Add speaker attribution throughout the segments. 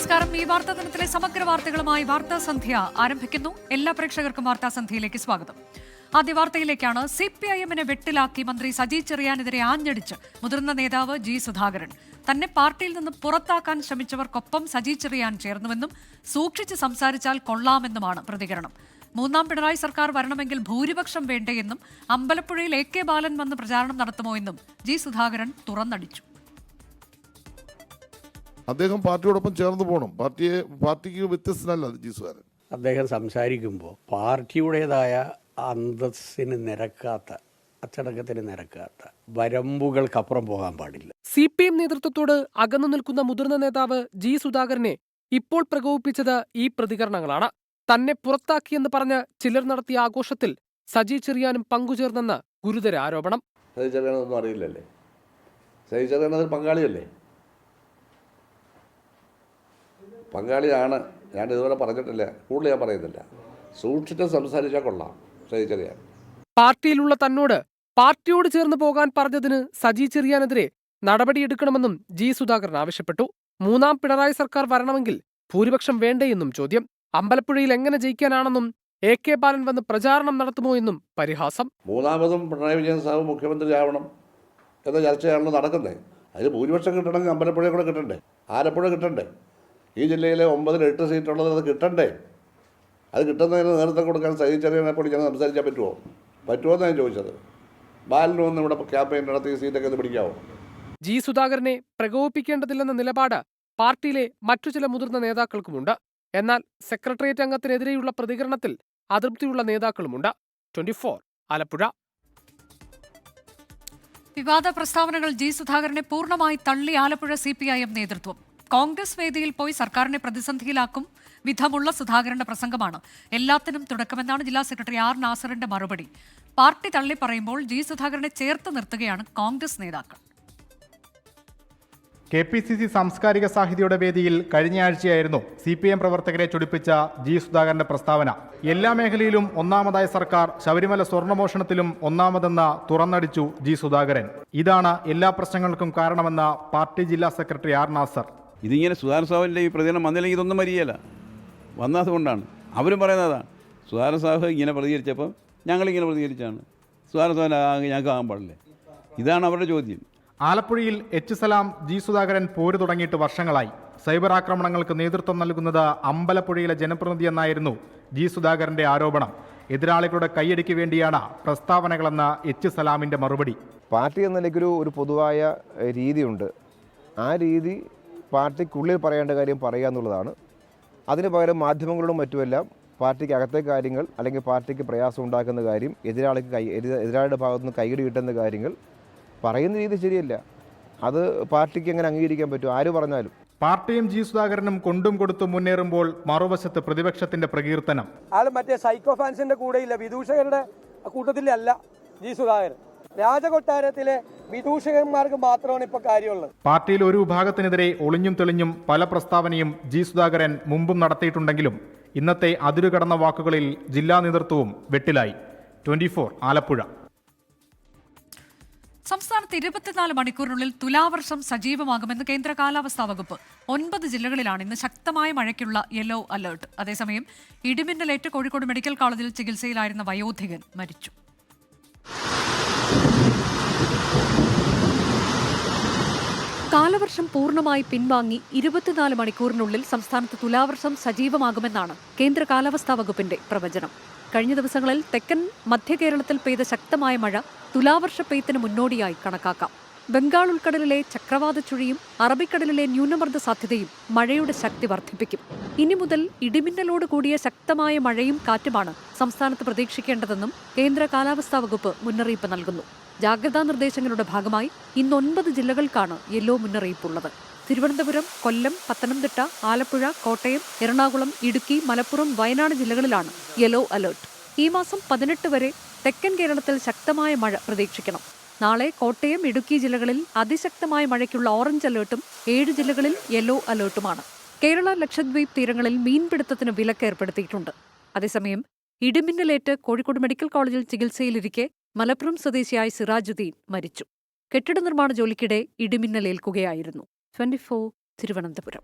Speaker 1: നമസ്കാരം. ഈ വാർത്താ ദിനത്തിലെ സമഗ്ര വാർത്തകളുമായി വാർത്താ സന്ധ്യ ആരംഭിക്കുന്നു. എല്ലാ പ്രേക്ഷകർക്കും വാർത്താ സന്ധ്യയിലേക്ക് സ്വാഗതം. ആദ്യ വാർത്തയിലേക്കാണ്. CPIM-നെ വെട്ടിലാക്കി മന്ത്രി സജി ചെറിയാനെതിരെ ആഞ്ഞടിച്ച് മുതിർന്ന നേതാവ് ജി സുധാകരൻ. തന്നെ പാർട്ടിയിൽ നിന്ന് പുറത്താക്കാൻ ശ്രമിച്ചവർക്കൊപ്പം സജി ചെറിയാൻ ചേർന്നുവെന്നും സൂക്ഷിച്ച് സംസാരിച്ചാൽ കൊള്ളാമെന്നുമാണ് പ്രതികരണം. മൂന്നാം പിണറായി സർക്കാർ വരണമെങ്കിൽ ഭൂരിപക്ഷം വേണ്ടേയെന്നും അമ്പലപ്പുഴയിൽ AK ബാലൻ വന്ന് പ്രചാരണം നടത്തുമോ എന്നും ജി സുധാകരൻ തുറന്നടിച്ചു.
Speaker 2: അദ്ദേഹം പാർട്ടിയോടൊപ്പം ചേർന്ന് പോകണം. പാർട്ടിക്ക് വ്യത്യസ്തനല്ല ജി സുധാകരൻ.
Speaker 3: അദ്ദേഹം സംസാരിക്കുമ്പോൾ പാർട്ടിയുടേതായ അന്തസ്സിന് നിരക്കാത്ത, അച്ചടക്കത്തിന് നിരക്കാത്ത വരമ്പുകൾക്കപ്പുറം പോകാൻ പാടില്ല.
Speaker 4: CPM നേതൃത്വത്തോട് അകന്നു നിൽക്കുന്ന മുതിർന്ന നേതാവ് ജി സുധാകരനെ ഇപ്പോൾ പ്രകോപിപ്പിച്ചത് ഈ പ്രതികരണങ്ങളാണ്. തന്നെ പുറത്താക്കിയെന്ന് പറഞ്ഞ് ചിലർ നടത്തിയ ആഘോഷത്തിൽ സജി ചെറിയാനും പങ്കുചേർന്നെന്ന് ഗുരുതര ആരോപണം.
Speaker 5: സജി ചെറിയാനൊന്നും അറിയില്ലല്ലേ? സജി ചെറിയാൻ അതിൽ പങ്കാളിയല്ലേ? പങ്കാളിയാണ്. ഞാൻ ഇതുവരെ പറഞ്ഞിട്ടില്ല, കൂടുതൽ ഞാൻ പറയുന്നില്ല. സൂക്ഷിച്ച് സംസാരിച്ചാൽ കൊള്ളാം സജി ചെറിയാൻ.
Speaker 4: പാർട്ടിയിലുള്ള തന്നോട് പാർട്ടിയോട് ചേർന്ന് പോകാൻ പറഞ്ഞതിന് സജി ചെറിയാനെതിരെ നടപടിയെടുക്കണമെന്നും ജി സുധാകരൻ ആവശ്യപ്പെട്ടു. മൂന്നാം പിണറായി സർക്കാർ വരണമെങ്കിൽ ഭൂരിപക്ഷം വേണ്ടേയെന്നും ചോദ്യം. അമ്പലപ്പുഴയിൽ എങ്ങനെ ജയിക്കാനാണെന്നും AK ബാലൻ വന്ന് പ്രചാരണം നടത്തുമോ എന്നും പരിഹാസം.
Speaker 5: മൂന്നാമതും പിണറായി വിജയൻ സാഹു മുഖ്യമന്ത്രിയാവണം എന്ന ചർച്ചയാണല്ലോ നടക്കുന്നത്. അതിൽ ഭൂരിപക്ഷം കിട്ടണമെങ്കിൽ അമ്പലപ്പുഴ കൂടെ കിട്ടണ്ടേ, ആലപ്പുഴ കിട്ടണ്ടേ? ഈ ജില്ലയിലെ 9-ൽ 8 സീറ്റുള്ളത് അത് കിട്ടണ്ടേ? അത് കിട്ടുന്നതിന് നേതൃത്വം കൊടുക്കാൻ സജി ചെറിയാനെ കൊണ്ട് ഞാൻ സംസാരിച്ചാൽ പറ്റുമോ എന്നാണ് ഞാൻ ചോദിച്ചത്. ബാലന് വന്ന് ഇവിടെ ക്യാമ്പയിൻ നടത്തി സീറ്റൊക്കെ ഒന്ന് പിടിക്കാവോ?
Speaker 4: ജി സുധാകരനെ പ്രകോപിപ്പിക്കേണ്ടതില്ലെന്ന നിലപാട് പാർട്ടിയിലെ മറ്റു ചില മുതിർന്ന നേതാക്കൾക്കുമുണ്ട്. എന്നാൽ സെക്രട്ടേറിയറ്റ് അംഗത്തിനെതിരെയുള്ള പ്രതികരണത്തിൽ അതൃപ്തിയുള്ള നേതാക്കളുമുണ്ട്. 24 ആലപ്പുഴ.
Speaker 1: വിവാദ പ്രസ്താവനകൾ ജി സുധാകരനെ പൂർണ്ണമായി തള്ളി ആലപ്പുഴ CPIM നേതൃത്വം. കോൺഗ്രസ് വേദിയിൽ പോയി സർക്കാരിനെ പ്രതിസന്ധിയിലാക്കും വിധമുള്ള സുധാകരന്റെ പ്രസംഗമാണ് എല്ലാത്തിനും തുടക്കമെന്നാണ് ജില്ലാ സെക്രട്ടറി R നാസറിന്റെ മറുപടി. പാർട്ടി തള്ളി പറയുമ്പോൾ ജി സുധാകരനെ ചേർത്ത് നിർത്തുകയാണ് കോൺഗ്രസ് നേതാക്കൾ.
Speaker 6: KPCC സാംസ്കാരിക സാഹിതിയുടെ വേദിയിൽ കഴിഞ്ഞയാഴ്ചയായിരുന്നു CPM പ്രവർത്തകരെ ചൊടിപ്പിച്ച ജി സുധാകരന്റെ പ്രസ്താവന. എല്ലാ മേഖലയിലും ഒന്നാമതായ സർക്കാർ ശബരിമല സ്വർണ്ണമോഷണത്തിലും ഒന്നാമതെന്ന തുറന്നടിച്ചു ജി സുധാകരൻ. ഇതാണ് എല്ലാ പ്രശ്നങ്ങൾക്കും കാരണമെന്ന പാർട്ടി ജില്ലാ സെക്രട്ടറി R നാസർ.
Speaker 7: ഇതിങ്ങനെ സുധാകരൻ സാഹിബിൻ്റെ ഈ പ്രതികരണം വന്നില്ലെങ്കിൽ ഇതൊന്നും വരികയില്ല. വന്നതുകൊണ്ടാണ് അവരും പറയുന്നതാണ്. സുധാകരൻ സാഹിബ് ഇങ്ങനെ പ്രതികരിച്ചപ്പം ഞങ്ങളിങ്ങനെ പ്രതികരിച്ചാണ്. സുധാകരൻ സാഹിബ് ഞങ്ങൾക്ക് ആകാൻ പാടില്ലേ? ഇതാണ് അവരുടെ ചോദ്യം.
Speaker 6: ആലപ്പുഴയിൽ H സലാം ജി സുധാകരൻ പോര് തുടങ്ങിയിട്ട് വർഷങ്ങളായി. സൈബർ ആക്രമണങ്ങൾക്ക് നേതൃത്വം നൽകുന്നത് അമ്പലപ്പുഴയിലെ ജനപ്രതിനിധി എന്നായിരുന്നു ജി സുധാകരന്റെ ആരോപണം. എതിരാളികളുടെ കൈയടിക്ക് വേണ്ടിയാണ് പ്രസ്താവനകളെന്ന H സലാമിന്റെ മറുപടി.
Speaker 8: പാർട്ടി എന്ന നിലയ്ക്കൊരു പൊതുവായ രീതിയുണ്ട്. ആ രീതി പാർട്ടിക്കുള്ളിൽ പറയേണ്ട കാര്യം പറയുക എന്നുള്ളതാണ്. അതിന് പകരം മാധ്യമങ്ങളോടും മറ്റുമെല്ലാം പാർട്ടിക്ക് അകത്തെ കാര്യങ്ങൾ അല്ലെങ്കിൽ പാർട്ടിക്ക് പ്രയാസം ഉണ്ടാക്കുന്ന കാര്യം, എതിരാളിയുടെ ഭാഗത്തു നിന്ന് കൈയടി കിട്ടുന്ന കാര്യങ്ങൾ പറയുന്ന രീതി ശരിയല്ല. അത് പാർട്ടിക്ക് എങ്ങനെ അംഗീകരിക്കാൻ പറ്റും? ആര് പറഞ്ഞാലും.
Speaker 6: പാർട്ടിയും ജി സുധാകരനും കൊണ്ടും കൊടുത്തും മുന്നേറുമ്പോൾ മറുവശത്ത് പ്രതിപക്ഷത്തിന്റെ പ്രകീർത്തനം.
Speaker 9: ആൾ മറ്റേ സൈക്കോ ഫാൻസിന്റെ കൂടെയില്ല, വിദൂഷകരുടെ കൂട്ടത്തിലല്ല ജി സുധാകരൻ. രാജകൊട്ടാരത്തിലെ വിദൂഷകന്മാർക്ക് മാത്രമാണ് ഇപ്പൊ കാര്യമുള്ളത്.
Speaker 6: പാർട്ടിയിൽ ഒരു വിഭാഗത്തിനെതിരെ ഒളിഞ്ഞും തെളിഞ്ഞും പല പ്രസ്താവനയും ജി സുധാകരൻ മുമ്പും നടത്തിയിട്ടുണ്ടെങ്കിലും ഇന്നത്തെ അതിരുകടന്ന വാക്കുകളിൽ ജില്ലാ നേതൃത്വവും വെട്ടിലായി. 24 ആലപ്പുഴ.
Speaker 1: സംസ്ഥാനത്ത് 24 മണിക്കൂറിനുള്ളിൽ തുലാവർഷം സജീവമാകുമെന്ന് കേന്ദ്ര കാലാവസ്ഥാ വകുപ്പ്. 9 ജില്ലകളിലാണ് ഇന്ന് ശക്തമായ മഴയ്ക്കുള്ള യെല്ലോ അലർട്ട്. അതേസമയം ഇടിമിന്നലേറ്റ് കോഴിക്കോട് മെഡിക്കൽ കോളേജിൽ ചികിത്സയിലായിരുന്ന വയോധികൻ മരിച്ചു. കാലവർഷം പൂർണ്ണമായി പിൻവാങ്ങി 24 മണിക്കൂറിനുള്ളിൽ സംസ്ഥാനത്ത് തുലാവർഷം സജീവമാകുമെന്നാണ് കേന്ദ്ര കാലാവസ്ഥാ വകുപ്പിന്റെ പ്രവചനം. കഴിഞ്ഞ ദിവസങ്ങളിൽ തെക്കൻ മധ്യ കേരളത്തിൽ പെയ്ത ശക്തമായ മഴ തുലാവർഷ പെയ്ത്തിന് മുന്നോടിയായി കണക്കാക്കാം. ബംഗാൾ ഉൾക്കടലിലെ ചക്രവാത ചുഴിയും അറബിക്കടലിലെ ന്യൂനമർദ്ദ സാധ്യതയും മഴയുടെ ശക്തി വർദ്ധിപ്പിക്കും. ഇനി മുതൽ ഇടിമിന്നലോട് കൂടിയ ശക്തമായ മഴയും കാറ്റുമാണ് സംസ്ഥാനത്ത് പ്രതീക്ഷിക്കേണ്ടതെന്നും കേന്ദ്ര കാലാവസ്ഥാ വകുപ്പ് മുന്നറിയിപ്പ് നൽകുന്നു. ജാഗ്രതാ നിർദ്ദേശങ്ങളുടെ ഭാഗമായി ഇന്ന് 9 ജില്ലകൾക്കാണ് യെല്ലോ മുന്നറിയിപ്പുള്ളത്. തിരുവനന്തപുരം, കൊല്ലം, പത്തനംതിട്ട, ആലപ്പുഴ, കോട്ടയം, എറണാകുളം, ഇടുക്കി, മലപ്പുറം, വയനാട് ജില്ലകളിലാണ് യെല്ലോ അലർട്ട്. ഈ മാസം 18 വരെ തെക്കൻ കേരളത്തിൽ ശക്തമായ മഴ പ്രതീക്ഷിക്കണം. നാളെ കോട്ടയം, ഇടുക്കി ജില്ലകളിൽ അതിശക്തമായ മഴയ്ക്കുള്ള ഓറഞ്ച് അലർട്ടും 7 ജില്ലകളിൽ യെല്ലോ അലർട്ടുമാണ്. കേരള, ലക്ഷദ്വീപ് തീരങ്ങളിൽ മീൻപിടുത്തത്തിന് വിലക്ക് ഏർപ്പെടുത്തിയിട്ടുണ്ട്. അതേസമയം ഇടിമിന്നലേറ്റ് കോഴിക്കോട് മെഡിക്കൽ കോളേജിൽ ചികിത്സയിലിരിക്കെ മലപ്പുറം സ്വദേശിയായ സിറാജുദ്ദീൻ മരിച്ചു. കെട്ടിട നിർമ്മാണ ജോലിക്കിടെ ഇടിമിന്നലേൽക്കുകയായിരുന്നു. 24 തിരുവനന്തപുരം.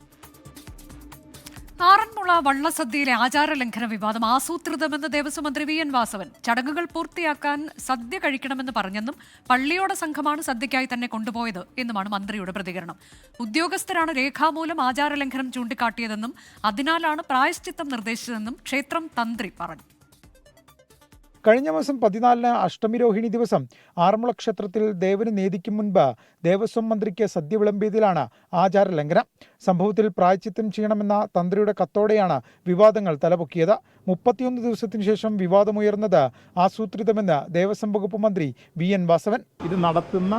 Speaker 1: ആറന്മുള വള്ളസദ്യയിലെ ആചാരലംഘന വിവാദം ആസൂത്രിതമെന്ന് ദേവസ്വം മന്ത്രി വി.എൻ. വാസവൻ. ചടങ്ങുകൾ പൂർത്തിയാക്കാൻ സദ്യ കഴിക്കണമെന്ന് പറഞ്ഞെന്നും പള്ളിയോട സംഘമാണ് സദ്യയ്ക്കായി തന്നെ കൊണ്ടുപോയത് എന്നുമാണ് മന്ത്രിയുടെ പ്രതികരണം. ഉദ്യോഗസ്ഥരാണ് രേഖാമൂലം ആചാരലംഘനം ചൂണ്ടിക്കാട്ടിയതെന്നും അതിനാലാണ് പ്രായശ്ചിത്തം നിർദ്ദേശിച്ചതെന്നും ക്ഷേത്രം തന്ത്രി പറഞ്ഞു.
Speaker 10: കഴിഞ്ഞ മാസം 14-ന് അഷ്ടമിരോഹിണി ദിവസം ആറന്മുള ക്ഷേത്രത്തിൽ ദേവന് നേദിക്കും മുൻപ് ദേവസ്വം മന്ത്രിക്ക് സദ്യ വിളമ്പിയതിലാണ് ആചാരലംഘനം. സംഭവത്തിൽ പ്രായശ്ചിത്തം ചെയ്യണമെന്ന തന്ത്രിയുടെ കത്തോടെയാണ് വിവാദങ്ങൾ തലപൊക്കിയത്. 31 ദിവസത്തിനു ശേഷം വിവാദമുയർന്നത് ആസൂത്രിതമെന്ന് ദേവസ്വം വകുപ്പ് മന്ത്രി വി.എൻ. വാസവൻ.
Speaker 11: ഇത് നടത്തുന്ന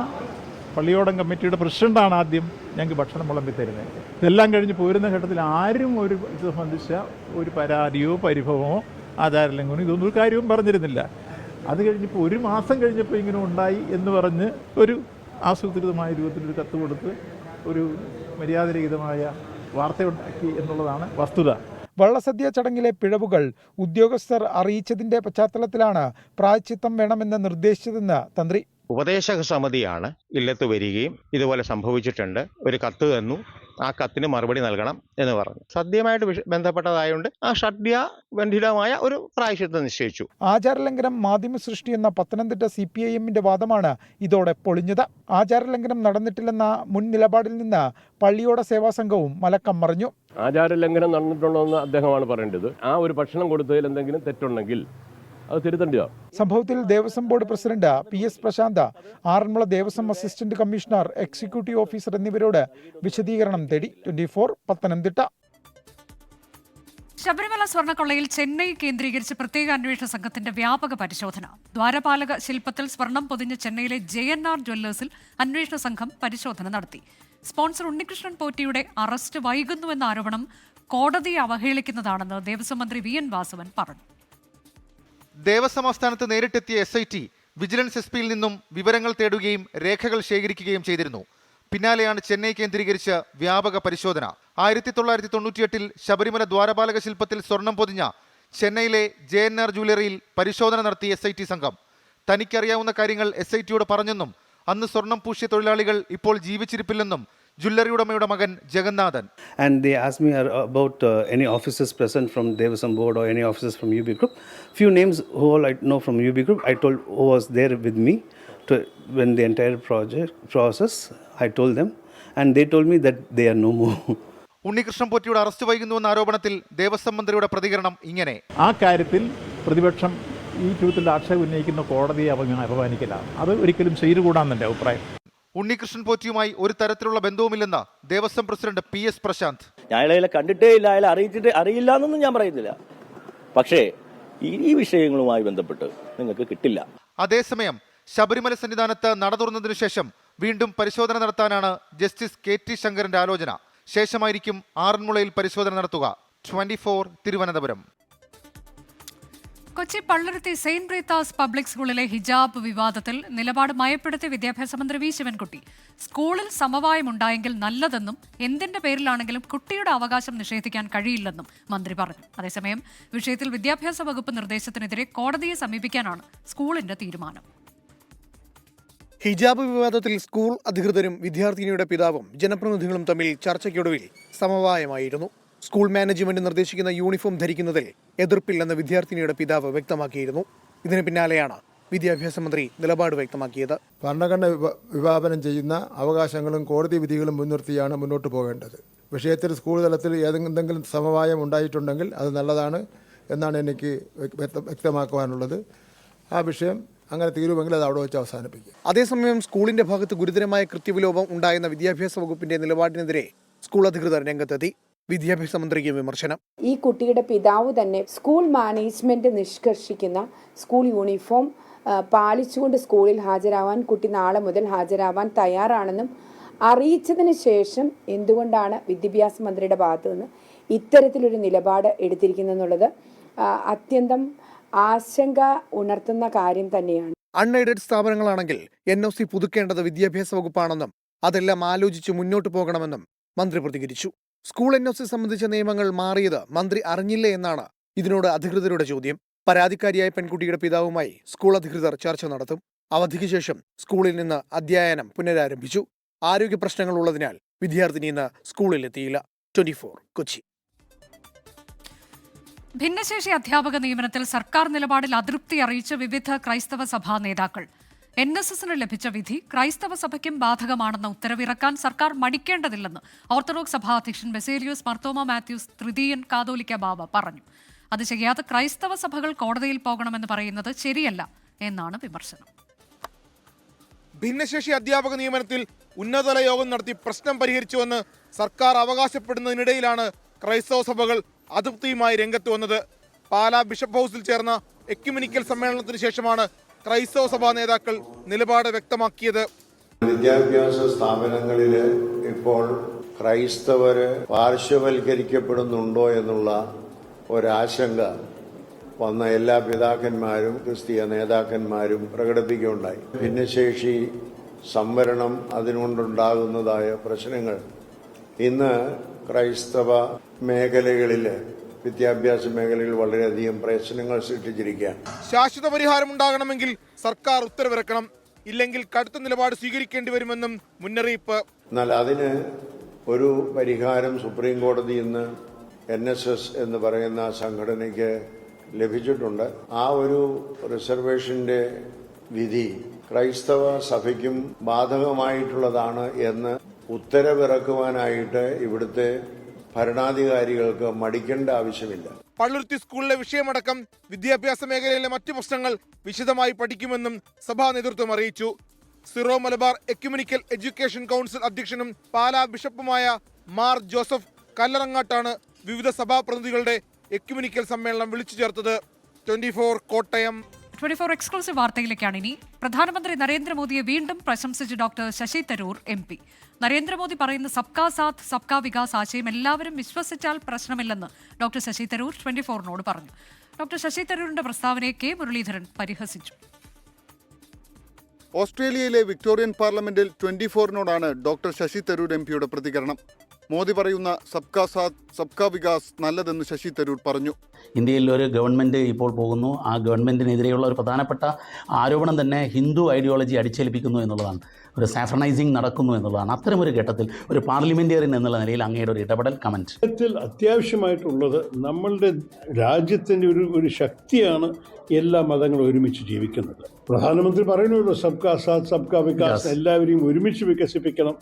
Speaker 11: പള്ളിയോടം കമ്മിറ്റിയുടെ പ്രസിഡന്റാണ് ആദ്യം ഞങ്ങൾക്ക് ഭക്ഷണം വിളമ്പി തരുന്നത്. ഇതെല്ലാം കഴിഞ്ഞ് പോരുന്ന ഘട്ടത്തിൽ ആരും ഇത് സംബന്ധിച്ച ഒരു പരാതിയോ പരിഭവമോ ആചാരലംഘനം ഇതൊന്നും ഒരു കാര്യവും പറഞ്ഞിരുന്നില്ല. അത് കഴിഞ്ഞപ്പോൾ 1 മാസം കഴിഞ്ഞപ്പോൾ ഇങ്ങനെ ഉണ്ടായി എന്ന് പറഞ്ഞ് ഒരു ആസൂത്രിതമായ രൂപത്തിലൊരു കത്ത് കൊടുത്ത് ഒരു മര്യാദരഹിതമായ വാർത്തയുണ്ടാക്കി എന്നുള്ളതാണ് വസ്തുത.
Speaker 10: വള്ളസദ്യ ചടങ്ങിലെ പിഴവുകൾ ഉദ്യോഗസ്ഥർ അറിയിച്ചതിന്റെ പശ്ചാത്തലത്തിലാണ് പ്രായശ്ചിത്തം വേണമെന്ന് നിർദ്ദേശിച്ചതെന്ന് തന്ത്രി.
Speaker 12: ഉപദേശക സമിതിയാണ് ഇല്ലത്ത് വരികയും ഇതുപോലെ സംഭവിച്ചിട്ടുണ്ട്, ഒരു കത്ത് തന്നു, ആ കത്തിന് മറുപടി നൽകണം എന്ന് പറഞ്ഞു. സദ്യയുമായിട്ട് ബന്ധപ്പെട്ടതായതുകൊണ്ട് ആ സദ്യ ബന്ധിതമായ ഒരു പ്രായശ്ചിത്തം നിശ്ചയിച്ചു.
Speaker 10: ആചാരലംഘനം മാധ്യമ സൃഷ്ടി എന്ന പത്തനംതിട്ട CPIM-ന്റെ വാദമാണ് ഇതോടെ പൊളിഞ്ഞത്. ആചാരലംഘനം നടന്നിട്ടില്ലെന്ന മുൻ നിലപാടിൽ നിന്ന് പള്ളിയോട സേവാ സംഘവും മലക്കം മറിഞ്ഞു.
Speaker 13: ആചാരലംഘനം നടന്നിട്ടുണ്ടോ എന്ന് അദ്ദേഹമാണ് പറയേണ്ടത്. ആ ഒരു ഭക്ഷണം കൊടുത്തതിൽ എന്തെങ്കിലും തെറ്റുണ്ടെങ്കിൽ അത് തിരുത്തേണ്ടതാണ്.
Speaker 10: സംഭവത്തിൽ Devaswom board president PS Prashanth, Aranmula Devaswom assistant commissioner, executive officer എന്നിവരോട് വിശദീകരണം തേടി. 24 പത്തനംതിട്ട.
Speaker 1: ശബരിമല സ്വർണ്ണക്കൊള്ളയിൽ ചെന്നൈ കേന്ദ്രീകരിച്ച് പ്രത്യേക അന്വേഷണ സംഘത്തിന്റെ വ്യാപക പരിശോധന. ദ്വാരപാലക ശില്പത്തിൽ സ്വർണം പൊതിഞ്ഞ ചെന്നൈയിലെ JNR ജ്വല്ലേഴ്സിൽ അന്വേഷണ സംഘം പരിശോധന നടത്തി. സ്പോൺസർ ഉണ്ണികൃഷ്ണൻ പോറ്റിയുടെ അറസ്റ്റ് വൈകുന്നുവെന്ന ആരോപണം കോടതിയെ അവഹേളിക്കുന്നതാണെന്ന് ദേവസ്വം മന്ത്രി വി.എൻ. വാസവൻ പറഞ്ഞു.
Speaker 14: ദേവസ്വം ആസ്ഥാനത്ത് നേരിട്ടെത്തിയ SIT വിജിലൻസ് SP-യിൽ നിന്നും വിവരങ്ങൾ തേടുകയും രേഖകൾ ശേഖരിക്കുകയും ചെയ്തിരുന്നു. പിന്നാലെയാണ് ചെന്നൈ കേന്ദ്രീകരിച്ച് വ്യാപക പരിശോധന. 1998-ൽ ശബരിമല ദ്വാരപാലക ശില്പത്തിൽ സ്വർണം പൊതിഞ്ഞ ചെന്നൈയിലെ JNR ജ്വല്ലറിയിൽ പരിശോധന നടത്തിയ SIT സംഘം തനിക്കറിയാവുന്ന കാര്യങ്ങൾ SIT-യോട് പറഞ്ഞെന്നും അന്ന് സ്വർണം പൂശിയ തൊഴിലാളികൾ ഇപ്പോൾ ജീവിച്ചിരിപ്പില്ലെന്നും ജ്വല്ലറി ഉടമയുടെ മകൻ Jagannathan.
Speaker 15: And they asked me about any officers present from Devasam board or any officers from UB group. Few names who all I know from UB group. I told who was there with me when the entire process. I told them and they told me that they are no more.
Speaker 14: Unnikrishnan പോറ്റിയുടെ arrest വൈകുന്നുവെന്ന ആരോപണത്തിൽ ദേവസ്വം മന്ത്രിയുടെ പ്രതികരണം ഇങ്ങനെ.
Speaker 11: ആ കാര്യത്തിൽ പ്രതിപക്ഷം ഈ രൂപത്തിൽ ആക്ഷേപം ഉന്നയിക്കുന്ന കോടതിയെ അപമാനിക്കലാണ്. അത് ഒരിക്കലും ചെയ്തുകൂടാന്ന് എൻ്റെ അഭിപ്രായം.
Speaker 14: ഉണ്ണികൃഷ്ണൻ പോറ്റിയുമായി ഒരു തരത്തിലുള്ള ബന്ധവുമില്ലെന്ന് ദേവസ്വം പ്രസിഡന്റ് PS പ്രശാന്ത്.
Speaker 16: ഞാൻ അയാളെ കണ്ടിട്ടേ ഇല്ല, അയാളെ അറിയില്ല എന്നൊന്നും ഞാൻ പറയുന്നില്ല. പക്ഷേ ഈ വിഷയങ്ങളുമായി ബന്ധപ്പെട്ട് നിങ്ങൾക്ക് കിട്ടില്ല.
Speaker 14: അതേസമയം ശബരിമല സന്നിധാനത്ത് നട തുറന്നതിനു ശേഷം വീണ്ടും പരിശോധന നടത്താനാണ് ജസ്റ്റിസ് KT ശങ്കരന്റെ ആലോചന. ശേഷമായിരിക്കും ആറന്മുളയിൽ പരിശോധന നടത്തുക. 24 തിരുവനന്തപുരം. കൊച്ചി പള്ളുരുത്തി സെയിന്റ് ബ്രീത്താസ് പബ്ലിക് സ്കൂളിലെ ഹിജാബ് വിവാദത്തിൽ നിലപാട് മയപ്പെടുത്തിയ വിദ്യാഭ്യാസ മന്ത്രി വി. ശിവൻകുട്ടി. സ്കൂളിൽ സമവായമുണ്ടായെങ്കിൽ നല്ലതെന്നും എന്തിന്റെ പേരിലാണെങ്കിലും കുട്ടിയുടെ അവകാശം നിഷേധിക്കാൻ കഴിയില്ലെന്നും മന്ത്രി പറഞ്ഞു. അതേസമയം വിഷയത്തിൽ വിദ്യാഭ്യാസ വകുപ്പ് നിർദ്ദേശത്തിനെതിരെ കോടതിയെ സമീപിക്കാനാണ് സ്കൂളിന്റെ തീരുമാനം.
Speaker 17: ഹിജാബ് വിവാദത്തിൽ സ്കൂൾ അധികൃതരും വിദ്യാർത്ഥിനിയുടെ പിതാവും ജനപ്രതിനിധികളും തമ്മിൽ ചർച്ചയ്ക്കൊടുവിൽ സമവായമായിരുന്നു. സ്കൂൾ മാനേജ്മെന്റ് നിർദ്ദേശിക്കുന്ന യൂണിഫോം ധരിക്കുന്നതിൽ എതിർപ്പില്ലെന്ന് വിദ്യാർത്ഥിനിയുടെ പിതാവ് വ്യക്തമാക്കിയിരുന്നു. ഇതിന് പിന്നാലെയാണ് വിദ്യാഭ്യാസ മന്ത്രി നിലപാട് വ്യക്തമാക്കിയത്.
Speaker 18: ഭരണഘടന വിഭാവനം ചെയ്യുന്ന അവകാശങ്ങളും കോടതി വിധികളും മുൻനിർത്തിയാണ് മുന്നോട്ട് പോകേണ്ടത്. വിഷയത്തിൽ സ്കൂൾ തലത്തിൽ എന്തെങ്കിലും സമവായം ഉണ്ടായിട്ടുണ്ടെങ്കിൽ അത് നല്ലതാണ് എന്നാണ് എനിക്ക് വ്യക്തമാക്കുവാനുള്ളത്. ആ വിഷയം അങ്ങനെ തീരുമെങ്കിൽ അത് അവിടെ വെച്ച് അവസാനിപ്പിക്കും.
Speaker 17: അതേസമയം സ്കൂളിന്റെ ഭാഗത്ത് ഗുരുതരമായ കൃത്യവിലോപം ഉണ്ടായെന്ന വിദ്യാഭ്യാസ വകുപ്പിന്റെ നിലപാടിനെതിരെ സ്കൂൾ അധികൃതർ രംഗത്തെത്തി. വിദ്യാഭ്യാസ മന്ത്രിക്ക് വിമർശനം.
Speaker 19: ഈ കുട്ടിയുടെ പിതാവ് തന്നെ സ്കൂൾ മാനേജ്മെന്റ് നിഷ്കർഷിക്കുന്ന സ്കൂൾ യൂണിഫോം പാലിച്ചുകൊണ്ട് സ്കൂളിൽ ഹാജരാവാൻ കുട്ടി നാളെ മുതൽ ഹാജരാവാൻ തയ്യാറാണെന്നും അറിയിച്ചതിന് ശേഷം എന്തുകൊണ്ടാണ് വിദ്യാഭ്യാസ മന്ത്രിയുടെ ഭാഗത്തു നിന്ന് ഇത്തരത്തിലൊരു നിലപാട് എടുത്തിരിക്കുന്നതെന്നുള്ളത് അത്യന്തം ആശങ്ക ഉണർത്തുന്ന കാര്യം തന്നെയാണ്.
Speaker 17: അൺഎയ്ഡഡ് സ്ഥാപനങ്ങളാണെങ്കിൽ NOC പുതുക്കേണ്ടത് വിദ്യാഭ്യാസ വകുപ്പാണെന്നും അതെല്ലാം ആലോചിച്ച് മുന്നോട്ട് പോകണമെന്നും മന്ത്രി പ്രതികരിച്ചു. സ്കൂൾ NOC സംബന്ധിച്ച നിയമങ്ങൾ മാറിയത് മന്ത്രി അറിഞ്ഞില്ലേ എന്നാണ് ഇതിനോട് അധികൃതരുടെ ചോദ്യം. പരാതിക്കാരിയായ പെൺകുട്ടിയുടെ പിതാവുമായി സ്കൂൾ അധികൃതർ ചർച്ച നടത്തും. അവധിക്ക് ശേഷം സ്കൂളിൽ നിന്ന് അധ്യയനം പുനരാരംഭിച്ചു. ആരോഗ്യ പ്രശ്നങ്ങൾ ഉള്ളതിനാൽ വിദ്യാർത്ഥിനി ഇന്ന് സ്കൂളിലെത്തിയില്ല. 24 കൊച്ചി.
Speaker 1: ഭിന്നശേഷി അധ്യാപക നിയമനത്തിൽ സർക്കാർ നിലപാടിൽ അതൃപ്തി അറിയിച്ച വിവിധ ക്രൈസ്തവ സഭാ നേതാക്കൾ. NSSന് ലഭിച്ച വിധി ക്രൈസ്തവ സഭയ്ക്കും ബാധകമാണെന്ന ഉത്തരവിറക്കാൻ സർക്കാർ മടിക്കേണ്ടതില്ലെന്ന് ഓർത്തഡോക്സ് സഭാ അധ്യക്ഷൻ ബസേലിയോസ് മർത്തോമ മാത്യൂസ് തൃതീയൻ കാതോലിക്ക ബാവ പറഞ്ഞു. അത് ചെയ്യാതെ ക്രൈസ്തവ സഭകൾ കോടതിയിൽ പോകണമെന്ന് പറയുന്നത് ശരിയല്ല എന്നാണ് വിമർശനം.
Speaker 20: ഭിന്നശേഷി അധ്യാപക നിയമനത്തിൽ ഉന്നതതല യോഗം നടത്തി പ്രശ്നം പരിഹരിച്ചുവെന്ന് സർക്കാർ അവകാശപ്പെടുന്നതിനിടയിലാണ് ക്രൈസ്തവ സഭകൾ അതൃപ്തിയുമായി രംഗത്ത് വന്നത്. പാലാ ബിഷപ്പ് ഹൗസിൽ ചേർന്ന എക്യുമെനിക്കൽ സമ്മേളനത്തിന് ശേഷമാണ് ക്രൈസ്തവ സഭാ നേതാക്കൾ നിലപാട് വ്യക്തമാക്കിയത്.
Speaker 21: വിദ്യാഭ്യാസ സ്ഥാപനങ്ങളിൽ ഇപ്പോൾ ക്രൈസ്തവര് പാർശ്വവൽക്കരിക്കപ്പെടുന്നുണ്ടോ എന്നുള്ള ഒരാശങ്ക വന്ന എല്ലാ പിതാക്കന്മാരും ക്രിസ്തീയ നേതാക്കന്മാരും പ്രകടിപ്പിക്കുകയുണ്ടായി. ഭിന്നശേഷി സംവരണം അതിനുകൊണ്ടുണ്ടാകുന്നതായ പ്രശ്നങ്ങൾ ഇന്ന് ക്രൈസ്തവ മേഖലകളിൽ വിദ്യാഭ്യാസ മേഖലയിൽ വളരെയധികം പ്രശ്നങ്ങൾ സൃഷ്ടിച്ചിരിക്കുകയാണ്.
Speaker 20: ശാശ്വത പരിഹാരം ഉണ്ടാകണമെങ്കിൽ സർക്കാർ ഉത്തരവിറക്കണം, ഇല്ലെങ്കിൽ കടുത്ത നിലപാട് സ്വീകരിക്കേണ്ടി വരുമെന്നും മുന്നറിയിപ്പ്.
Speaker 21: എന്നാൽ അതിന് ഒരു പരിഹാരം സുപ്രീം കോടതിയിൽ നിന്ന് NSS എന്ന് പറയുന്ന സംഘടനയ്ക്ക് ലഭിച്ചിട്ടുണ്ട്. ആ ഒരു റിസർവേഷന്റെ വിധി ക്രൈസ്തവ സഭയ്ക്കും ബാധകമായിട്ടുള്ളതാണ് എന്ന് ഉത്തരവിറക്കുവാനായിട്ട് ഇവിടുത്തെ ഭരണാധികാരികൾക്ക് മടിക്കേണ്ട ആവശ്യമില്ല.
Speaker 20: പള്ളുരുത്തി സ്കൂളിലെ വിഷയമടക്കം വിദ്യാഭ്യാസ മേഖലയിലെ മറ്റു പ്രശ്നങ്ങൾ വിശദമായി പഠിക്കുമെന്നും സഭാ നേതൃത്വം അറിയിച്ചു. Syro Malabar ecumenical education council അധ്യക്ഷനും പാലാ ബിഷപ്പുമായ മാർ ജോസഫ് കല്ലറങ്ങാട്ടാണ് വിവിധ സഭാ പ്രതിനിധികളുടെ എക്യുമെനിക്കൽ സമ്മേളനം വിളിച്ചു ചേർത്തത്. 24 കോട്ടയം.
Speaker 1: 24 എക്സ്ക്ലൂസീവ് വാർത്തയിലേക്കാണ് ഇനി. പ്രധാനമന്ത്രി നരേന്ദ്രമോദിയെ വീണ്ടും പ്രശംസിച്ച് ഡോക്ടർ ശശി തരൂർ MP. നരേന്ദ്രമോദി പറയുന്ന സബ്കാ സാത്ത് സബ്കാ വികാസ് ആശയം എല്ലാവരും വിശ്വസിച്ചാൽ പ്രശ്നമില്ലെന്ന് ഡോക്ടർ ശശി തരൂർ 24നോട് പറഞ്ഞു. ഡോക്ടർ ശശി തരൂരിന്റെ പ്രസ്താവനയെ K മുരളീധരൻ പരിഹസിച്ചു.
Speaker 22: ഓസ്ട്രേലിയയിലെ വിക്ടോറിയൻ പാർലമെന്റിൽ 24നോടാണ് ഡോക്ടർ ശശി തരൂർ MPയുടെ പ്രതികരണം. മോദി പറയുന്ന സബ്കാ സാത്ത് സബ്കാ വികാസ് നല്ലതെന്ന് ശശി തരൂർ പറഞ്ഞു.
Speaker 23: ഇന്ത്യയിൽ ഒരു ഗവൺമെൻറ് ഇപ്പോൾ പോകുന്നു. ആ ഗവൺമെൻറ്റിനെതിരെയുള്ള ഒരു പ്രധാനപ്പെട്ട ആരോപണം തന്നെ ഹിന്ദു ഐഡിയോളജി അടിച്ചേൽപ്പിക്കുന്നു എന്നുള്ളതാണ്. ഒരു സാഫ്രണൈസിങ് നടക്കുന്നു എന്നുള്ളതാണ്. അത്തരമൊരു ഘട്ടത്തിൽ ഒരു പാർലമെന്റേറിയൻ എന്നുള്ള നിലയിൽ അങ്ങയുടെ ഒരു ഇടപെടൽ കമന്റ്.
Speaker 24: അത്യാവശ്യമായിട്ടുള്ളത് നമ്മളുടെ രാജ്യത്തിൻ്റെ ഒരു ശക്തിയാണ് എല്ലാ മതങ്ങളും ഒരുമിച്ച് ജീവിക്കുന്നത്. പ്രധാനമന്ത്രി പറയുന്നല്ലോ സബ്കാ സാത്ത് സബ്കാ വികാസ്, എല്ലാവരെയും ഒരുമിച്ച് വികസിപ്പിക്കണം,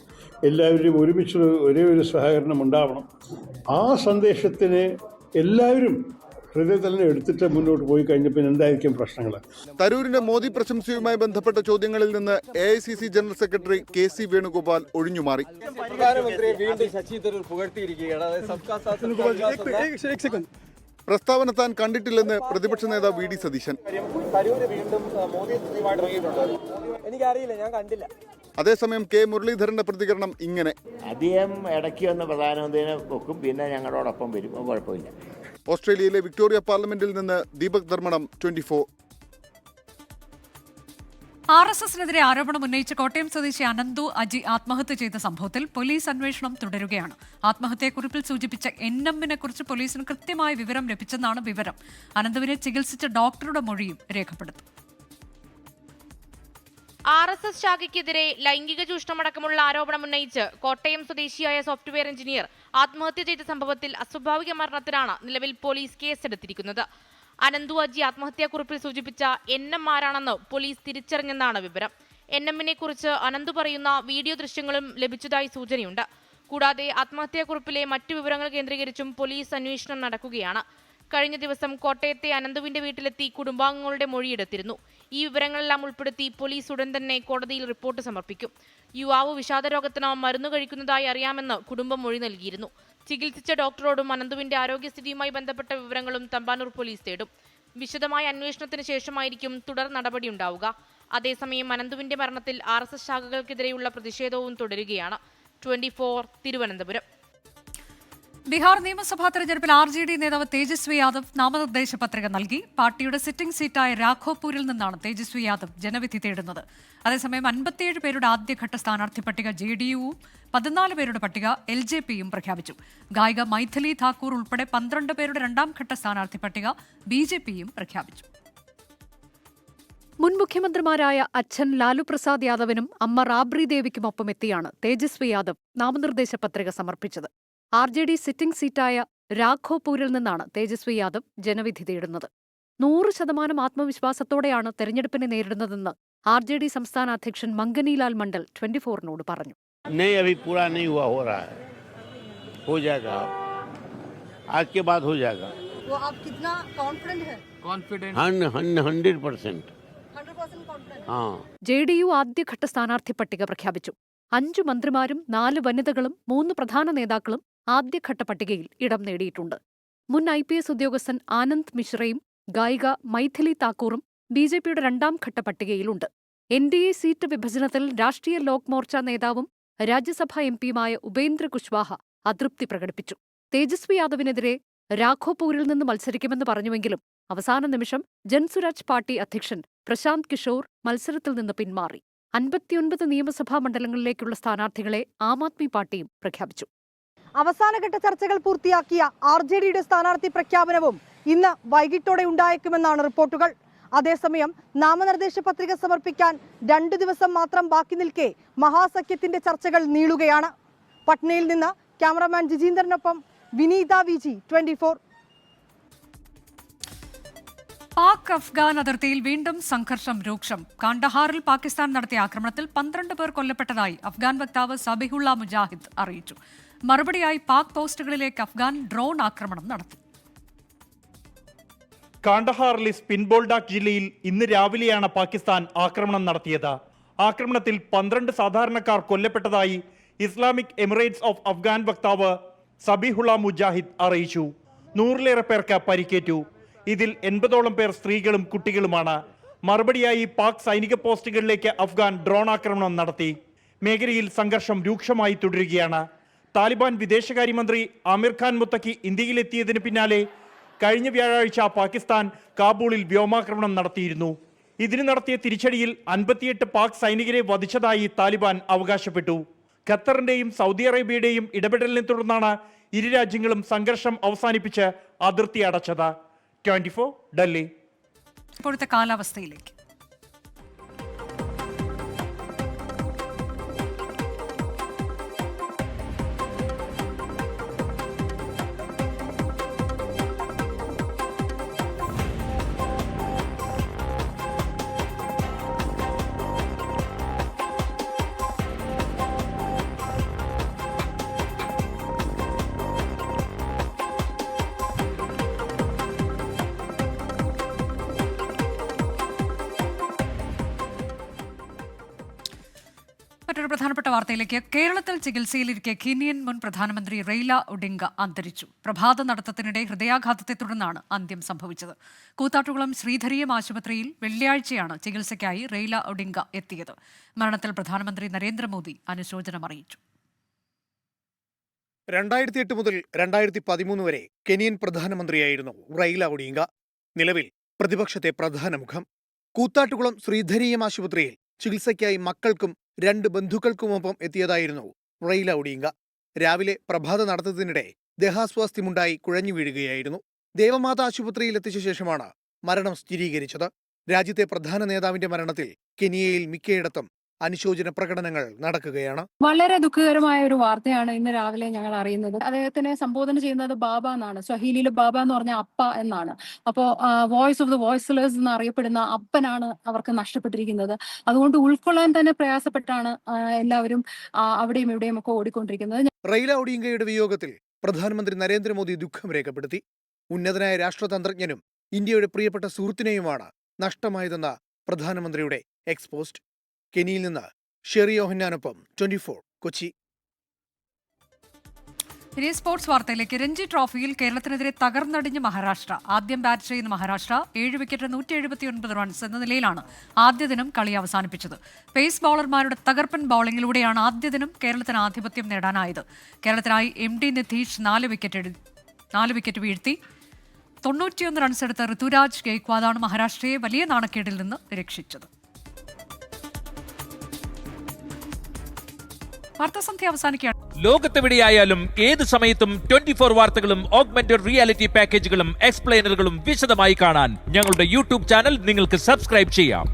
Speaker 24: എല്ലാവരെയും ഒരുമിച്ച് ഒരേ ഒരു സഹകരണം ഉണ്ടാവണം. ആ സന്ദേശത്തിന് എല്ലാവരും ഹൃദയത്തിൽ തന്നെ എടുത്തിട്ട് മുന്നോട്ട് പോയി കഴിഞ്ഞപ്പോൾ എന്തായിരിക്കും പ്രശ്നങ്ങൾ?
Speaker 22: തരൂരിന്റെ മോദി പ്രശംസയുമായി ബന്ധപ്പെട്ട ചോദ്യങ്ങളിൽ നിന്ന് AICC general secretary KC Venugopal ഒഴിഞ്ഞുമാറി. പ്രസ്താവന താൻ കണ്ടിട്ടില്ലെന്ന് പ്രതിപക്ഷ നേതാവ് VD സതീശൻ.
Speaker 9: എനിക്കറിയില്ല, ഞാൻ കണ്ടില്ല.
Speaker 22: അതേസമയം K മുരളീധരന്റെ പ്രതികരണം ഇങ്ങനെ:
Speaker 25: അദ്ദേഹം ഇടയ്ക്ക് വന്ന് പ്രധാനമന്ത്രിനെ വെക്കും, പിന്നെ ഞങ്ങളോടൊപ്പം വരും, കുഴപ്പമില്ല.
Speaker 22: ഓസ്ട്രേലിയയിലെ വിക്ടോറിയ പാർലമെന്റിൽ നിന്ന് ദീപക് ധർമ്മടം, 24.
Speaker 1: RSSനെതിരെ ആരോപണം ഉന്നയിച്ച് കോട്ടയം സ്വദേശി അനന്തു അജി ആത്മഹത്യ ചെയ്ത സംഭവത്തിൽ പോലീസ് അന്വേഷണം തുടരുകയാണ്. ആത്മഹത്യയെക്കുറിപ്പിൽ സൂചിപ്പിച്ച NMനെ കുറിച്ച് പോലീസിന് കൃത്യമായ വിവരം ലഭിച്ചെന്നാണ് വിവരം. അനന്തുവിനെ ചികിത്സിച്ച ഡോക്ടറുടെ മൊഴിയും രേഖപ്പെടുത്തും.
Speaker 26: RSS ശാഖയ്ക്കെതിരെ ലൈംഗിക ചൂഷണമടക്കമുള്ള ആരോപണം ഉന്നയിച്ച് കോട്ടയം സ്വദേശിയായ സോഫ്റ്റ്വെയർ എഞ്ചിനീയർ ആത്മഹത്യ ചെയ്ത സംഭവത്തിൽ അസ്വാഭാവിക മരണത്തിനാണ് നിലവിൽ പോലീസ് കേസെടുത്തിരിക്കുന്നത്. അനന്തു അജി ആത്മഹത്യാക്കുറിപ്പിൽ സൂചിപ്പിച്ച NM ആരാണെന്ന് പോലീസ് തിരിച്ചറിഞ്ഞെന്നാണ് വിവരം. NMനെ കുറിച്ച് അനന്തു പറയുന്ന വീഡിയോ ദൃശ്യങ്ങളും ലഭിച്ചതായി സൂചനയുണ്ട്. കൂടാതെ ആത്മഹത്യാക്കുറിപ്പിലെ മറ്റു വിവരങ്ങൾ കേന്ദ്രീകരിച്ചും പോലീസ് അന്വേഷണം നടക്കുകയാണ്. കഴിഞ്ഞ ദിവസം കോട്ടയത്തെ അനന്തുവിന്റെ വീട്ടിലെത്തി കുടുംബാംഗങ്ങളുടെ മൊഴിയെടുത്തിരുന്നു. ഈ വിവരങ്ങളെല്ലാം ഉൾപ്പെടുത്തി പോലീസ് ഉടൻ തന്നെ കോടതിയിൽ റിപ്പോർട്ട് സമർപ്പിക്കും. യുവാവ് വിഷാദരോഗത്തിന് മരുന്ന് കഴിക്കുന്നതായി അറിയാമെന്ന് കുടുംബം മൊഴി നൽകിയിരുന്നു. ചികിത്സിച്ച ഡോക്ടറോടും അനന്തുവിന്റെ ആരോഗ്യസ്ഥിതിയുമായി ബന്ധപ്പെട്ട വിവരങ്ങളും തമ്പാനൂർ പോലീസ് തേടും. വിശദമായ അന്വേഷണത്തിന് ശേഷമായിരിക്കും തുടർ നടപടി ഉണ്ടാവുക. അതേസമയം അനന്തുവിന്റെ മരണത്തിൽ RSS ശാഖകൾക്കെതിരെയുള്ള പ്രതിഷേധവും തുടരുകയാണ്. 24 തിരുവനന്തപുരം.
Speaker 1: ബീഹാർ നിയമസഭാ തെരഞ്ഞെടുപ്പിൽ RJD നേതാവ് തേജസ്വി യാദവ് നാമനിർദ്ദേശ പത്രിക നൽകി. പാർട്ടിയുടെ സിറ്റിംഗ് സീറ്റായ രാഘോപൂരിൽ നിന്നാണ് തേജസ്വി യാദവ് ജനവിധി തേടുന്നത്. അതേസമയം 57 പേരുടെ ആദ്യഘട്ട സ്ഥാനാർത്ഥി പട്ടിക JDUവും 14 പേരുടെ പട്ടിക LJPയും പ്രഖ്യാപിച്ചു. ഗായിക മൈഥിലി ഠാക്കൂർ ഉൾപ്പെടെ 12 പേരുടെ രണ്ടാം ഘട്ട സ്ഥാനാർത്ഥി പട്ടിക BJPയും പ്രഖ്യാപിച്ചു. മുൻ മുഖ്യമന്ത്രിമാരായ അച്ഛൻ ലാലു പ്രസാദ് യാദവിനും അമ്മ റാബ്രി ദേവിക്കുമൊപ്പം എത്തിയാണ് തേജസ്വി യാദവ് നാമനിർദ്ദേശ പത്രിക സമർപ്പിച്ചത്. RJD സിറ്റിംഗ് സീറ്റായ രാഘോപൂരിൽ നിന്നാണ് തേജസ്വി യാദവ് ജനവിധി തേടുന്നത്. 100% ആത്മവിശ്വാസത്തോടെയാണ് തെരഞ്ഞെടുപ്പിനെ നേരിടുന്നതെന്ന് RJD സംസ്ഥാന അധ്യക്ഷൻ മംഗനിലാൽ മണ്ഡൽ 24-നോട് പറഞ്ഞു.
Speaker 2: नहीं, अभी पूरा नहीं हुआ, हो रहा है, हो जाएगा, आज के बाद हो जाएगा.
Speaker 3: वो आप कितना कॉन्फिडेंट है?
Speaker 2: कॉन्फिडेंट 100% हाँ.
Speaker 1: JDU ആദ്യഘട്ട സ്ഥാനാർത്ഥി പട്ടിക പ്രഖ്യാപിച്ചു. 5 മന്ത്രിമാരും 4 വനിതകളും 3 പ്രധാന നേതാക്കളും ആദ്യഘട്ട പട്ടികയിൽ ഇടം നേടിയിട്ടുണ്ട്. മുൻ IPS ഉദ്യോഗസ്ഥൻ ആനന്ദ് മിശ്രയും ഗായിക മൈഥിലി താക്കൂറും BJPയുടെ 2ാം ഘട്ട പട്ടികയിലുണ്ട്. NDA സീറ്റ് വിഭജനത്തിൽ രാഷ്ട്രീയ ലോക് മോർച്ച നേതാവും രാജ്യസഭാ MPയുമായ ഉപേന്ദ്ര കുശ്വാഹ അതൃപ്തി പ്രകടിപ്പിച്ചു. തേജസ്വി യാദവിനെതിരെ രാഘോപൂരിൽ നിന്ന് മത്സരിക്കുമെന്ന് പറഞ്ഞുവെങ്കിലും അവസാന നിമിഷം ജൻസുരാജ് പാർട്ടി അധ്യക്ഷൻ പ്രശാന്ത് കിഷോർ മത്സരത്തിൽ നിന്ന് പിന്മാറി. 59 നിയമസഭാ മണ്ഡലങ്ങളിലേക്കുള്ള സ്ഥാനാർത്ഥികളെ ആം ആദ്മി പാർട്ടിയും പ്രഖ്യാപിച്ചു.
Speaker 3: അവസാനഘട്ട ചർച്ചകൾ പൂർത്തിയാക്കിയ RJDയുടെ സ്ഥാനാർത്ഥി പ്രഖ്യാപനവും ഇന്ന് വൈകിട്ടോടെ ഉണ്ടായേക്കുമെന്നാണ് റിപ്പോർട്ടുകൾ. അതേസമയം നാമനിർദ്ദേശ പത്രിക സമർപ്പിക്കാൻ 2 ദിവസം മാത്രം ബാക്കി നിൽക്കെ മഹാസഖ്യത്തിന്റെ ചർച്ചകൾ നീളുകയാണ്. പട്നയിൽ നിന്ന് ക്യാമറമാൻ ജിജീന്ദ്രനൊപ്പം വിനീത VG 24.
Speaker 1: പാക് അഫ്ഗാൻ അതിർത്തിയിൽ വീണ്ടും സംഘർഷം രൂക്ഷം. കാണ്ഡഹാറിൽ പാകിസ്ഥാൻ നടത്തിയ ആക്രമണത്തിൽ 12 പേർ കൊല്ലപ്പെട്ടതായി അഫ്ഗാൻ വക്താവ് സബിഹുള്ള മുജാഹിദ് അറിയിച്ചു. മറുപടിയായി പാക് പോസ്റ്റുകളിലേക്ക് അഫ്ഗാൻ ഡ്രോൺ ആക്രമണം നടത്തി.
Speaker 4: കാണ്ഡഹാറിലെ സ്പിൻബോൾഡാക് ജില്ലയിൽ ഇന്ന് രാവിലെയാണ് പാകിസ്ഥാൻ ആക്രമണം നടത്തിയത്. ആക്രമണത്തിൽ 12 സാധാരണക്കാർ കൊല്ലപ്പെട്ടതായി ഇസ്ലാമിക് എമിറേറ്റ്സ് ഓഫ് അഫ്ഗാൻ വക്താവ് സബിഹുള്ള മുജാഹിദ് അറിയിച്ചു. 100-ലേറെ പേർക്ക് പരിക്കേറ്റു. ഇതിൽ 80ഓളം പേർ സ്ത്രീകളും കുട്ടികളുമാണ്. മറുപടിയായി പാക് സൈനിക പോസ്റ്റുകളിലേക്ക് അഫ്ഗാൻ ഡ്രോൺ ആക്രമണം നടത്തി. മേഖലയിൽ സംഘർഷം രൂക്ഷമായി തുടരുകയാണ്. താലിബാൻ വിദേശകാര്യമന്ത്രി ആമിർ ഖാൻ മുത്തഖി ഇന്ത്യയിലെത്തിയതിന് പിന്നാലെ കഴിഞ്ഞ വ്യാഴാഴ്ച പാകിസ്ഥാൻ കാബൂളിൽ വ്യോമാക്രമണം നടത്തിയിരുന്നു. ഇതിന് നടത്തിയ തിരിച്ചടിയിൽ 58 പാക് സൈനികരെ വധിച്ചതായി താലിബാൻ അവകാശപ്പെട്ടു. ഖത്തറിന്റെയും സൗദി അറേബ്യയുടെയും ഇടപെടലിനെ തുടർന്നാണ് ഇരു രാജ്യങ്ങളും സംഘർഷം അവസാനിപ്പിച്ച് അതിർത്തി അടച്ചത്. 24 ഡൽഹി.
Speaker 1: ഇപ്പോഴത്തെ കാലാവസ്ഥയിലേക്ക്. മറ്റൊരു പ്രധാനപ്പെട്ട വാർത്തയിലേക്ക്. കേരളത്തിൽ ചികിത്സയിലിരിക്കെ കീനിയൻ മുൻ പ്രധാനമന്ത്രി റെയ്ല ഒഡിംഗ അന്തരിച്ചു. പ്രഭാത നടത്തത്തിനിടെ ഹൃദയാഘാതത്തെ തുടർന്നാണ് അന്ത്യം സംഭവിച്ചത്. കൂത്താട്ടുകുളം ശ്രീധരീയം ആശുപത്രിയിൽ വെള്ളിയാഴ്ചയാണ് ചികിത്സയ്ക്കായി റെയ്ല ഒഡിംഗ എത്തിയത്. മരണത്തിൽ പ്രധാനമന്ത്രി നരേന്ദ്രമോദി അനുശോചനം അറിയിച്ചു.
Speaker 17: 2008 മുതൽ 2013 വരെ കെനിയൻ പ്രധാനമന്ത്രിയായിരുന്നു റെയ്ല ഒഡിംഗ. നിലവിൽ പ്രതിപക്ഷത്തെ പ്രധാന മുഖം. കൂത്താട്ടുകുളം ശ്രീധരീയം ആശുപത്രിയിൽ ചികിത്സയ്ക്കായി മക്കൾക്കും 2 ബന്ധുക്കൾക്കുമൊപ്പം എത്തിയതായിരുന്നു റെയ്ല ഒഡിംഗ. രാവിലെ പ്രഭാത നടത്തത്തിനിടെ ദേഹാസ്വാസ്ഥ്യമുണ്ടായി കുഴഞ്ഞു വീഴുകയായിരുന്നു. ദേവമാത ആശുപത്രിയിൽ എത്തിച്ച ശേഷമാണ് മരണം സ്ഥിരീകരിച്ചത്. രാജ്യത്തെ പ്രധാന നേതാവിന്റെ മരണത്തിൽ കെനിയയിൽ മിക്കയിടത്തും അനുശോചന പ്രകടനങ്ങൾ നടക്കുകയാണ്.
Speaker 5: വളരെ ദുഃഖകരമായ ഒരു വാർത്തയാണ് ഇന്ന് രാവിലെ ഞങ്ങൾ അറിയുന്നത്. അദ്ദേഹത്തിനെ സംബോധന ചെയ്യുന്നത് ബാബ എന്നാണ്. സ്വഹീലിയിൽ ബാബ എന്ന് പറഞ്ഞാൽ അപ്പ എന്നാണ്. അപ്പോൾ വോയിസ് ഓഫ് ദ വോയിസ്ലെസ് എന്ന് അറിയപ്പെടുന്ന അപ്പനാണ് അവർക്ക് നഷ്ടപ്പെട്ടിരിക്കുന്നത്. അതുകൊണ്ട് ഉൾക്കൊള്ളാൻ തന്നെ പ്രയാസപ്പെട്ടാണ് എല്ലാവരും അവിടെയും ഇവിടെയും ഒക്കെ ഓടിക്കൊണ്ടിരിക്കുന്നത്.
Speaker 17: റെയ്ല ഒഡിംഗയുടെ വിയോഗത്തിൽ പ്രധാനമന്ത്രി നരേന്ദ്രമോദി ദുഃഖം രേഖപ്പെടുത്തി. ഉന്നതനായ രാഷ്ട്രതന്ത്രജ്ഞനും ഇന്ത്യയുടെ പ്രിയപ്പെട്ട സുഹൃത്തിനെയുമാണ് നഷ്ടമായതെന്ന പ്രധാനമന്ത്രിയുടെ എക്സ്പോസ്റ്റ്. കെനിയിൽ നിന്ന് ഷെറി യോഹന്നാനൊപ്പം 24 കൊച്ചി.
Speaker 1: ഇനി സ്പോർട്സ് വാർത്തയിലേക്ക്. രഞ്ജി ട്രോഫിയിൽ കേരളത്തിനെതിരെ തകർന്നടിഞ്ഞ് മഹാരാഷ്ട്ര. ആദ്യം ബാറ്റ് ചെയ്യുന്ന മഹാരാഷ്ട്ര 7 വിക്കറ്റ് 179 റൺസ് എന്ന നിലയിലാണ് ആദ്യ ദിനം കളി അവസാനിപ്പിച്ചത്. പേസ് ബൌളർമാരുടെ തകർപ്പൻ ബൌളിംഗിലൂടെയാണ് ആദ്യ ദിനം കേരളത്തിന് ആധിപത്യം നേടാനായത്. കേരളത്തിനായി MD നിതീഷ് 4 വിക്കറ്റ് വീഴ്ത്തി 91 റൺസ് എടുത്ത ഋതുരാജ് ഗെയ്ക്വാദാണ് മഹാരാഷ്ട്രയെ വലിയ നാണക്കേടിൽ നിന്ന് രക്ഷിച്ചത്. വാർത്താസന്ധ്യ അവസാനിക്കുകയാണ്.
Speaker 7: ലോകത്തെവിടെയായാലും ഏത് സമയത്തും 24 വാർത്തകളും ഓഗ്മെന്റഡ് റിയാലിറ്റി പാക്കേജുകളും എക്സ്പ്ലെയിനറുകളും വിശദമായി കാണാൻ ഞങ്ങളുടെ യൂട്യൂബ് ചാനൽ നിങ്ങൾക്ക് സബ്സ്ക്രൈബ് ചെയ്യാം.